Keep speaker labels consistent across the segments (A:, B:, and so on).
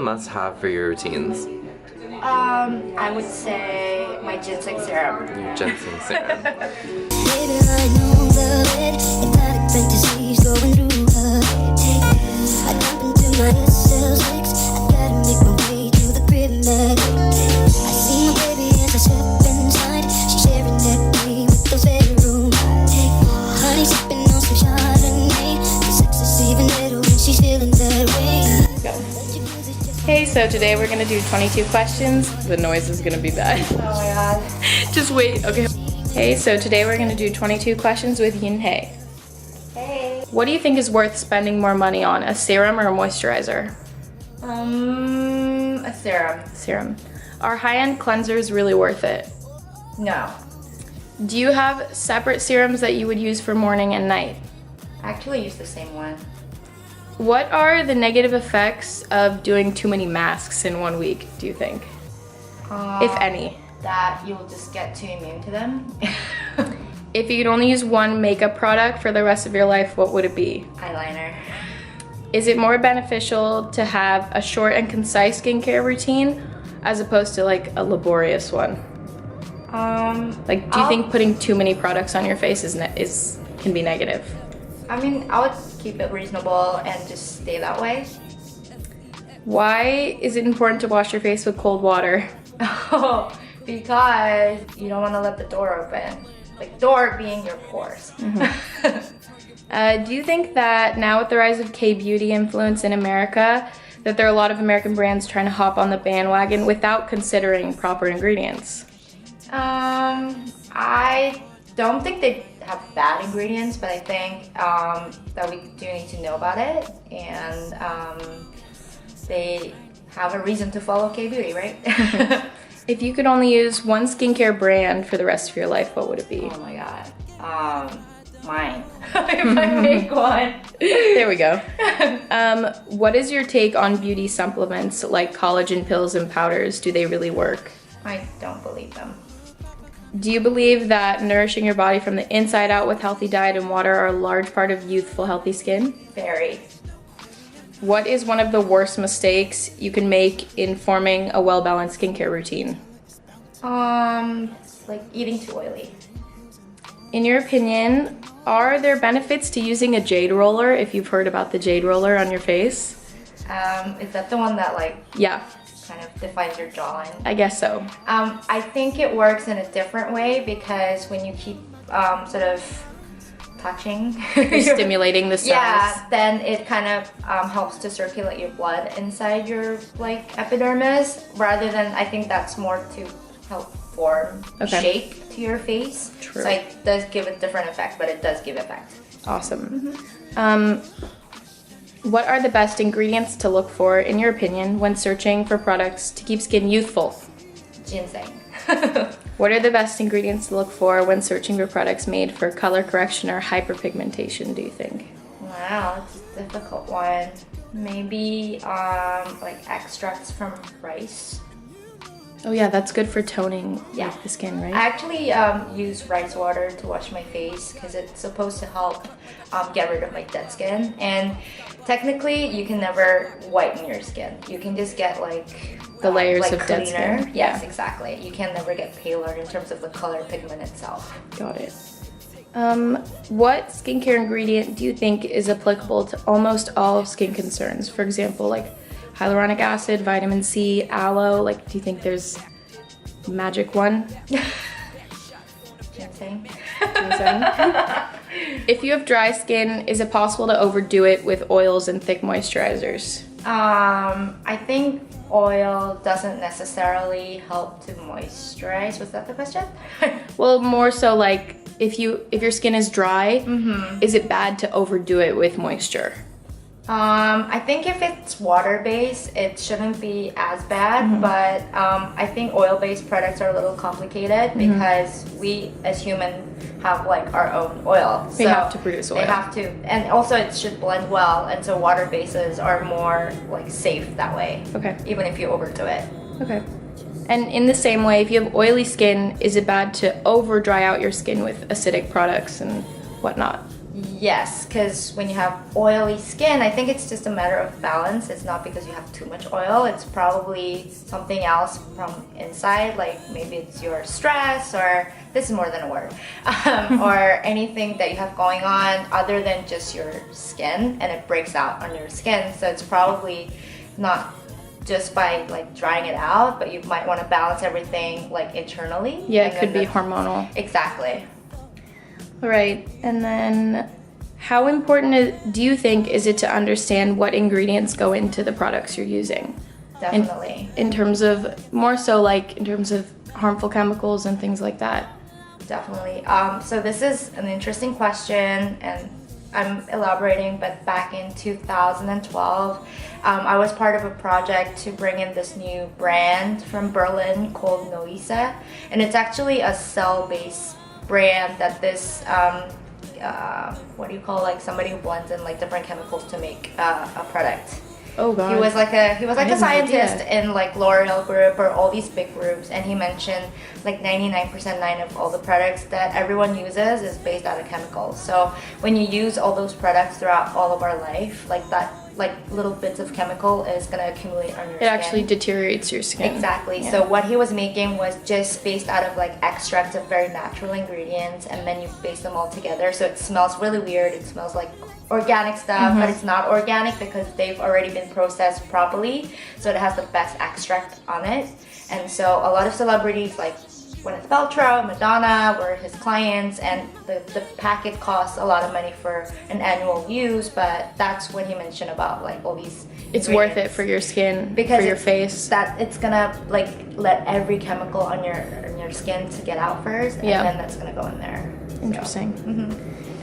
A: must-have for your routines?
B: I would say my ginseng serum.
A: Your ginseng serum.
C: Baby, I know the red, hypnotic fantasies going through her head. I jump into my SL6, I gotta make my way to the crib magic. I see my baby as I step inside, she's sharing that day with those bedroom eyes. Honey sipping on some Chardonnay, the sex is even better when she's feeling that way.
D: Okay, so today we're gonna do 22 questions. The noise is gonna be bad.
B: Oh my god.
D: Just wait, okay. Okay, so today we're gonna do 22 questions with Yin Hei.
B: Hey.
D: What do you think is worth spending more money on, a serum or a moisturizer?
B: A serum.
D: Serum. Are high-end cleansers really worth it?
B: No.
D: Do you have separate serums that you would use for morning and night?
B: I actually use the same one.
D: What are the negative effects of doing too many masks in 1 week, do you think? If any.
B: That you'll just get too immune to them.
D: If you could only use one makeup product for the rest of your life, what would it be?
B: Eyeliner.
D: Is it more beneficial to have a short and concise skincare routine as opposed to like a laborious one? Like, do you think putting too many products on your face can be negative?
B: I mean, I would keep it reasonable and just stay that way.
D: Why is it important to wash your face with cold water?
B: Oh, because you don't want to let the door open. Like, door being your pores.
D: Do you think that now with the rise of K-beauty influence in America, that there are a lot of American brands trying to hop on the bandwagon without considering proper ingredients?
B: I don't think they have bad ingredients, but I think that we do need to know about it, and they have a reason to follow K-beauty, right?
D: If you could only use one skincare brand for the rest of your life, what would it be?
B: Oh my god. Mine. If I make one.
D: There we go. What is your take on beauty supplements like collagen pills and powders? Do they really work?
B: I don't believe them.
D: Do you believe that nourishing your body from the inside out with healthy diet and water are a large part of youthful, healthy skin?
B: Very.
D: What is one of the worst mistakes you can make in forming a well-balanced skincare routine?
B: Like eating too oily.
D: In your opinion, are there benefits to using a jade roller, if you've heard about the jade roller on your face?
B: Is that the one that like
D: Yeah,
B: kind of defines your jawline?
D: I guess so.
B: I think it works in a different way because when you keep sort of touching,
D: You're stimulating the cells.
B: yeah, then it kind of helps to circulate your blood inside your like epidermis, rather than, I think that's more to help form shape to your face.
D: True.
B: So it does give a different effect, but it does give effect.
D: Awesome. What are the best ingredients to look for, in your opinion, when searching for products to keep skin youthful?
B: Ginseng.
D: What are the best ingredients to look for when searching for products made for color correction or hyperpigmentation, do you think?
B: Wow, that's a difficult one. Maybe like extracts from rice.
D: Oh yeah, that's good for toning the skin, right?
B: I actually use rice water to wash my face because it's supposed to help get rid of my dead skin. And technically, you can never whiten your skin. You can just get like
D: the layers
B: like
D: of dead
B: cleaner.
D: skin.
B: Yes, exactly. You can never get paler in terms of the color pigment itself.
D: Got it. What skincare ingredient do you think is applicable to almost all skin concerns? For example, like hyaluronic acid, vitamin C, aloe. Like, do you think there's a magic one?
B: Ginseng.
D: Ginseng? If you have dry skin, is it possible to overdo it with oils and thick moisturizers?
B: I think oil doesn't necessarily help to moisturize. Was that the question?
D: Well, more so like if your skin is dry, is it bad to overdo it with moisture?
B: I think if it's water-based, it shouldn't be as bad, but I think oil-based products are a little complicated because we as humans have like our own oil.
D: They have to produce oil.
B: They have to, and also it should blend well, and so water bases are more like safe that way.
D: Okay.
B: Even if you overdo it.
D: Okay. And in the same way, if you have oily skin, is it bad to over dry out your skin with acidic products and whatnot?
B: Yes, because when you have oily skin, I think it's just a matter of balance. It's not because you have too much oil. It's probably something else from inside, like maybe it's your stress, or this is more than a word, or anything that you have going on other than just your skin, and it breaks out on your skin. So it's probably not just by like drying it out, but you might want to balance everything like internally.
D: Yeah, it could be hormonal.
B: Exactly.
D: All right, and then how important do you think is it to understand what ingredients go into the products you're using?
B: Definitely.
D: In terms of, more so like in terms of harmful chemicals and things like that.
B: Definitely. So this is an interesting question, and I'm elaborating, but back in 2012, I was part of a project to bring in this new brand from Berlin called Noise, and it's actually a cell-based brand that this what do you call, like somebody who blends in like different chemicals to make a product.
D: Oh god.
B: He was like a scientist
D: idea.
B: in like L'Oreal Group or all these big groups, and he mentioned like 99% of all the products that everyone uses is based out of chemicals. So when you use all those products throughout all of our life, like that, like little bits of chemical is gonna accumulate on your skin.
D: It actually deteriorates your skin.
B: Exactly.
D: Yeah.
B: So what he was making was just based out of like extracts of very natural ingredients, and then you base them all together. So it smells really weird. It smells like organic stuff, but it's not organic because they've already been processed properly. So it has the best extract on it. And so a lot of celebrities like Gwyneth Paltrow, Madonna were his clients, and the packet costs a lot of money for an annual use, but that's when he mentioned about like all these
D: It's worth it for your skin,
B: because
D: for your face.
B: that it's gonna like let every chemical on your skin to get out first, and then that's gonna go in there.
D: Interesting.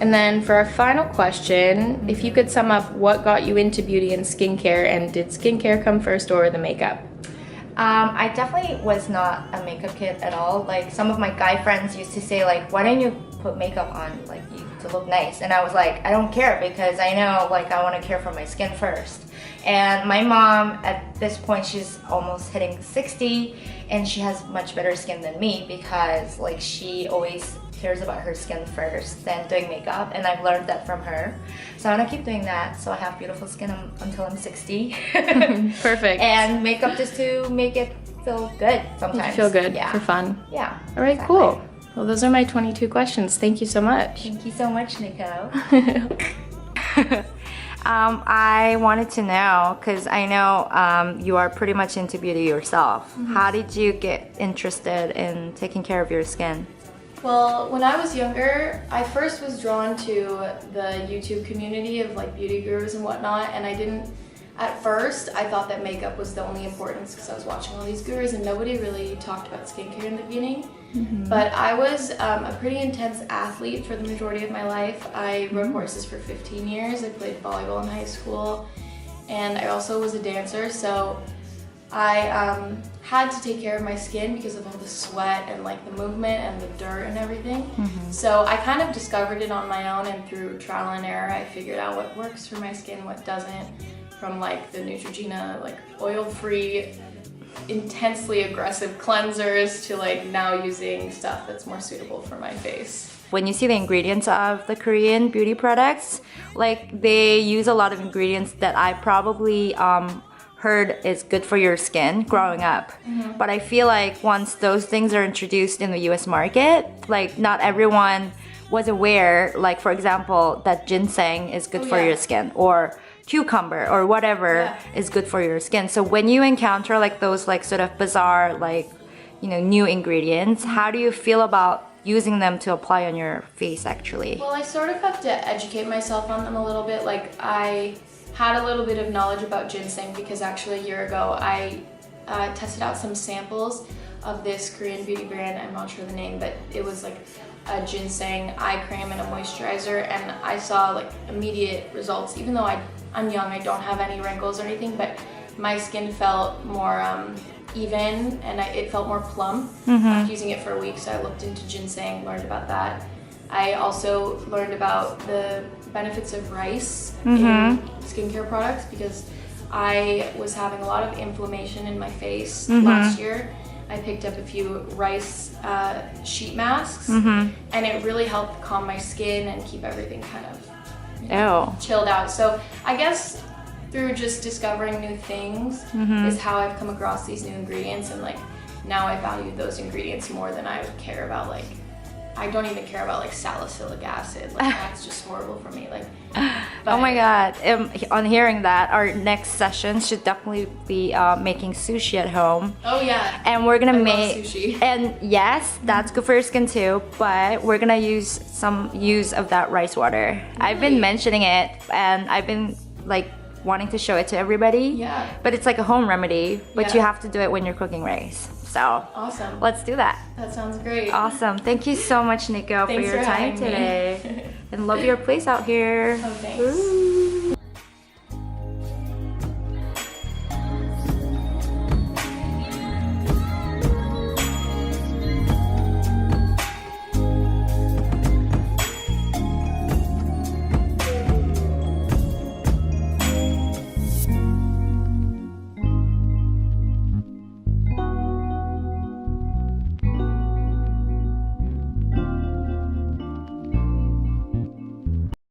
D: And then for our final question, if you could sum up what got you into beauty and skincare, and did skincare come first or the makeup?
B: I definitely was not a makeup kid at all. Like some of my guy friends used to say like, why don't you put makeup on like you to look nice? And I was like, I don't care, because I know like I want to care for my skin first. And my mom at this point, she's almost hitting 60, and she has much better skin than me because like she always cares about her skin first than doing makeup, and I've learned that from her. So I'm gonna keep doing that so I have beautiful skin until I'm 60.
D: Perfect.
B: And makeup just to make it feel good sometimes.
D: Feel good
B: Yeah.
D: for fun.
B: Yeah.
D: All right,
B: exactly.
D: cool. Well, those are my 22 questions. Thank you so much.
B: Thank you so much, Nico. I wanted to know, because I know you are pretty much into beauty yourself. How did you get interested in taking care of your skin?
D: Well, when I was younger, I first was drawn to the YouTube community of like beauty gurus and whatnot, and at first, I thought that makeup was the only importance because I was watching all these gurus and nobody really talked about skincare in the beginning. But I was a pretty intense athlete for the majority of my life. I rode horses for 15 years, I played volleyball in high school, and I also was a dancer, so I had to take care of my skin because of all the sweat and like the movement and the dirt and everything. So I kind of discovered it on my own, and through trial and error I figured out what works for my skin, what doesn't, from like the Neutrogena like oil-free, intensely aggressive cleansers to like now using stuff that's more suitable for my face.
B: When you see the ingredients of the Korean beauty products, like they use a lot of ingredients that I probably heard is good for your skin growing up. But I feel like once those things are introduced in the US market, like not everyone was aware, like for example, that ginseng is good for your skin, or cucumber or whatever is good for your skin. So when you encounter like those like sort of bizarre like, you know, new ingredients, how do you feel about using them to apply on your face actually?
D: Well, I sort of have to educate myself on them a little bit. Like I had a little bit of knowledge about ginseng because actually a year ago I tested out some samples of this Korean beauty brand. I'm not sure the name, but it was like a ginseng eye cream and a moisturizer, and I saw like immediate results. Even though I'm young, I don't have any wrinkles or anything, but my skin felt more even, and it felt more plump after using it for a week. So I looked into ginseng, learned about that. I also learned about the benefits of rice in skincare products because I was having a lot of inflammation in my face last year. I picked up a few rice sheet masks,
B: Mm-hmm.
D: and it really helped calm my skin and keep everything kind of
B: Oh.
D: chilled out. So I guess through just discovering new things is how I've come across these new ingredients, and like now I value those ingredients more than I would care about like, I don't even care about like salicylic acid. Like that's just horrible for me. Like,
B: Oh my god. On hearing that, our next session should definitely be making sushi at home.
D: Oh yeah.
B: And we're gonna
D: I love
B: make
D: sushi.
B: and yes, that's good for your skin too, but we're gonna use some of that rice water. I've been mentioning it and I've been like wanting to show it to everybody.
D: Yeah.
B: But it's like a home remedy, but
D: Yeah.
B: you have to do it when you're cooking rice. So
D: Awesome.
B: let's do that.
D: That sounds great.
B: Awesome. Thank you so much, Nico,
D: Thanks
B: for your
D: for
B: time
D: having me.
B: today. And love your place out here.
D: Oh, thanks.
B: Ooh.